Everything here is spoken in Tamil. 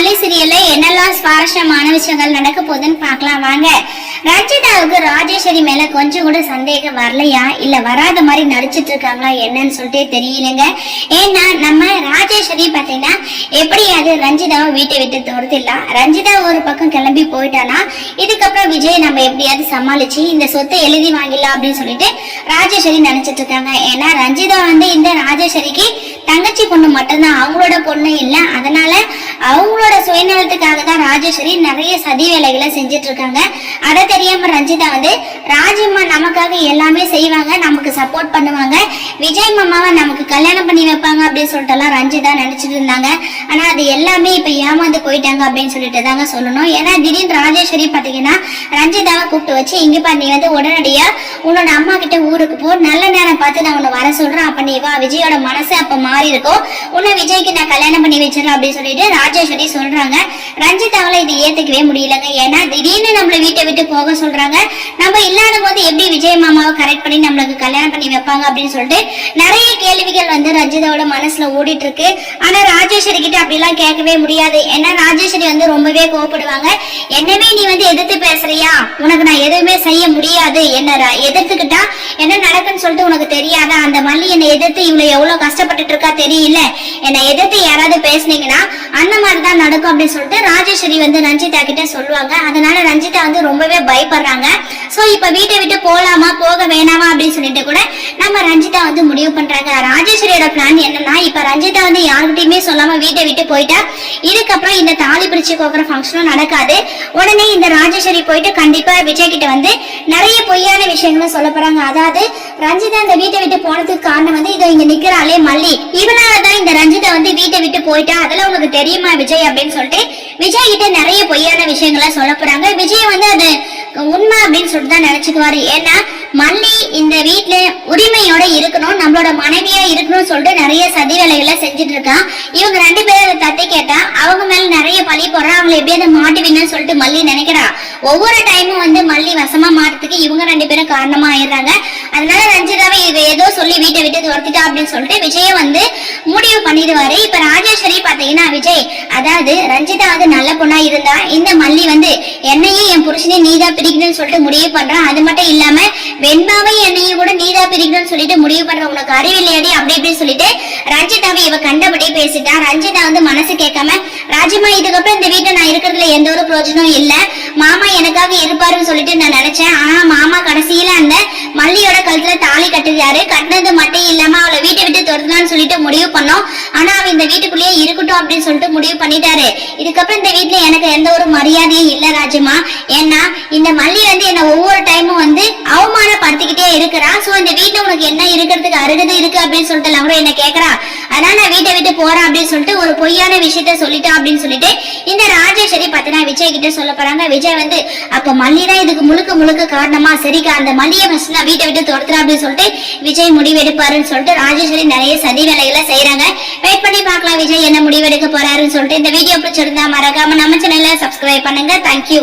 மல்லி சீரியல்ல என்னெல்லாம் சுவாரஸ்யமான விஷயங்கள் நடக்க போகுதுன்னு பார்க்கலாம் வாங்க. ரஞ்சிதாவுக்கு ராஜேஸ்வரி மேல கொஞ்சம் கூட சந்தேகம் வரலையா இல்ல வராத மாதிரி நடிச்சிட்டு இருக்காங்களா என்னன்னு சொல்லிட்டு தெரியலங்க. ஏன்னா நம்ம ராஜேஸ்வரி பாத்தீங்கன்னா எப்படியாவது ரஞ்சிதாவை வீட்டை விட்டு துரத்திடலாம், ரஞ்சிதா ஒரு பக்கம் கிளம்பி போயிட்டானா இதுக்கப்புறம் விஜய் நம்ம எப்படியாவது சமாளிச்சு இந்த சொத்தை எழுதி வாங்கிடலாம் அப்படின்னு சொல்லிட்டு ராஜேஸ்வரி நினைச்சிட்டு இருக்காங்க. ஏன்னா ரஞ்சிதா இந்த ராஜேஸ்வரிக்கு தங்கச்சி பொண்ணு மட்டும்தான், அவங்களோட பொண்ணு இல்ல. அதனால அவங்களோட சுயநலத்துக்காக தான் ராஜேஸ்வரி நிறைய சதி வேலைகளை செஞ்சுட்டு இருக்காங்க. அதை தெரியாம ரஞ்சிதா ராஜிம்மா நமக்காக எல்லாமே செய்வாங்க, நமக்கு சப்போர்ட் பண்ணுவாங்க, விஜய் மாமாவை நமக்கு கல்யாணம் பண்ணி வைப்பாங்க அப்படின்னு சொல்லிட்டு எல்லாம் ரஞ்சிதா நினைச்சிட்டு இருந்தாங்க. ஆனா அது எல்லாமே இப்ப ஏமாந்து போயிட்டாங்க அப்படின்னு சொல்லிட்டு தாங்க சொல்லணும். ஏன்னா திடீர்னு ராஜேஸ்வரி பாத்தீங்கன்னா ரஞ்சிதாவை கூப்பிட்டு வச்சு இங்கப்பா நீ உடனடியா உன்னோட அம்மா கிட்ட ஊருக்கு போ, நல்ல நேரம் பார்த்து நான் உன்னை வர சொல்றேன், அப்ப நீ வா, விஜயோட மனசு அப்ப மாறி இருக்கும், உன்னை விஜய்க்கு நான் கல்யாணம் பண்ணி வச்சிடறேன் அப்படின்னு சொல்லிட்டு ராஜேஸ்வரி சொல்றாங்க. ரஞ்சிதாவால இது ஏத்துக்கவே முடியலங்க. ஏன்னா திடீர்னு நம்மள வீட்டை விட்டு போக சொல்றாங்க, நம்ம இல்லாத போது எப்படி விஜய் மாமாவை கரெக்ட் பண்ணி நம்மளுக்கு கல்யாணம் பண்ணி வைப்பாங்க அப்படின்னு சொல்லிட்டு நிறைய கேள்விகள் ரஞ்சிதாவோட மனசுல ஓடிட்டு இருக்கு. ஆனா ராஜேஸ்வரி கிட்ட அப்படிலாம் கேட்கவே முடியாது. ஏன்னா ராஜேஸ்வரி ரொம்பவே கோவப்படுவாங்க. என்னவே நீ எதிர்த்து பேசுறியா, உனக்கு நான் எதுவுமே செய்ய முடியாது, என்ன எதிர்த்துக்கிட்டா என்ன நடக்குன்னு சொல்லிட்டு உனக்கு தெரியாதா, அந்த மல்லி என்னை எதிர்த்து இவ்வளவு எவ்வளவு கஷ்டப்பட்டுட்டு இருக்கா தெரியல, என்னை எதிர்த்து யாராவது பேசுனீங்கன்னா அந்த மாதிரிதான் நடக்கும் அப்படின்னு சொல்லிட்டு ராஜேஸ்வரி ரஞ்சிதா கிட்ட சொல்லுவாங்க. அதனால ரஞ்சிதா ரொம்பவே பயப்படுறாங்க. சோ இப்ப வீட்டை விட்டு போலாமா போக வேணாமா அப்படின்னு சொல்லிட்டு கூட நம்ம ரஞ்சிதா முடிவு பண்றாங்க. ராஜேஸ்வரியோட பிளான் என்னன்னா, இப்ப ரஞ்சிதா யாருக்கிட்டையுமே சொல்லாம வீட்டை விட்டு போயிட்டா இதுக்கப்புறம் இந்த தாலி பிரிச்சு கோக்குற ஃபங்க்ஷனும் நடக்காது. உடனே இந்த ராஜேஸ்வரி போயிட்டு கண்டிப்பா விஜய் கிட்ட நிறைய பொய்யான விஷயங்களும் சொல்ல போறாங்க. அதாவது ரஞ்சிதா இந்த வீட்டை விட்டு போனதுக்கு காரணம் இதோ இங்க நிக்கிறாளே மல்லி, இவனாலதான் இந்த ரஞ்சிதா வீட்டை விட்டு போயிட்டா, அதெல்லாம் உனக்கு தெரியுமா விஜய் அப்படின்னு சொல்லிட்டு விஜய் கிட்ட நிறைய பொய்யான விஷயங்களை சொல்ல போறாங்க. விஜய் அது உண்மை அப்படின்னு சொல்லிட்டு தான் நினைச்சுக்குவாரு. ஏன்னா மல்லி இந்த வீட்டுல உரிமையோட இருக்கணும், நம்மளோட மனைவியா இருக்கணும்னு சொல்லிட்டு நிறைய சதி வேலைகளை செஞ்சுட்டு இருக்கான். இவங்க ரெண்டு பேரும் அதை தட்டி கேட்டா அவங்க மேல நிறைய பழி போடுறா, அவங்களை எப்படியாவது மாட்டுவீங்கன்னு சொல்லிட்டு மல்லி நினைக்கிறா. ஒவ்வொரு டைமும் மல்லி வசமா மாறதுக்கு இவங்க ரெண்டு பேரும் காரணமா ஆயிடுறாங்க. அதனால ரஞ்சிதாவை இவ ஏதோ சொல்லி வீட்டை விட்டு துரத்திட்டா அப்படின்னு சொல்லிட்டு விஜய முடிவு பண்ணிடுவாரு. இப்ப ராஜேஸ்வரி பாத்தீங்கன்னா விஜய் அதாவது ரஞ்சிதா நல்ல பொண்ணா இருந்தா இந்த மல்லி என்னையும் என் புருஷனையும் நீதான் பிரிக்கணும்னு சொல்லிட்டு முடிவு பண்றான். அது மட்டும் இல்லாம வெண்பாவை என்னையும் கூட நீதா பிரிக்கணும்னு சொல்லிட்டு முடிவு பண்ற, உனக்கு அறிவில்லையடி அப்படி இப்படின்னு சொல்லிட்டு ரஞ்சிதாவை இவ கண்டபடி பேசிட்டா. ரஞ்சிதா மனசு கேட்காம ராஜிமா இதுக்கப்புறம் இந்த வீட்டை நான் இருக்கிறதுல எந்த ஒரு பிரயோஜனம் இல்ல, மாமா எனக்காக இருப்பாருன்னு சொல்லிட்டு நான் நினைச்சேன். ஆனா மாமா கடைசியில அந்த மல்லியோட கழுத்துல தாலி கட்டுறாரு, கட்டினது மட்டும் இல்லாம அவளை வீட்டை விட்டு துரத்தலான்னு சொல்லிட்டு முடிவு பண்ணோம். ஆனா அவ இந்த வீட்டுக்குள்ளேயே இருக்கட்டும் அப்படின்னு சொல்லிட்டு முடிவு பண்ணிட்டாரு. இதுக்கப்புறம் இந்த வீட்டுல எனக்கு எந்த ஒரு மரியாதையும் இல்ல ராஜிமா. ஏன்னா இந்த மல்லி என்ன ஒவ்வொரு டைமும் அவமானப்படுத்திக்கிட்டே இருக்கிறா. சோ இந்த வீட்டுல உனக்கு என்ன இருக்கிறதுக்கு அருகதை இருக்கு அப்படின்னு சொல்லிட்டு கூட என்ன கேக்குறா. அதனால நான் வீட்டை விட்டு போறேன் அப்படின்னு சொல்லிட்டு ஒரு பொய்யான விஷயத்த சொல்லிட்டா அப்படின்னு சொல்லிட்டு இந்த ராஜேஸ்வரி பாத்தீங்கன்னா விஜய் கிட்ட சொல்ல போறாங்க. விஜய் அப்ப மல்லிதான் இதுக்கு முழுக்க முழுக்க காரணமா, சரிக்கா அந்த மல்லியை ஃபர்ஸ்ட் நான் வீட்டை விட்டு துரத்துறேன் அப்படின்னு சொல்லிட்டு விஜய் முடிவெடுப்பாருன்னு சொல்லிட்டு ராஜேஸ்வரி நிறைய சதி வேலைகளை செய்யறாங்க. வெயிட் பண்ணி பார்க்கலாம் விஜய் என்ன முடிவெடுக்க போறாருன்னு சொல்லிட்டு. இந்த வீடியோ பிடிச்சிருந்தா மறக்காம நம்ம சேனலை சப்ஸ்கிரைப் பண்ணுங்க. தேங்க்யூ.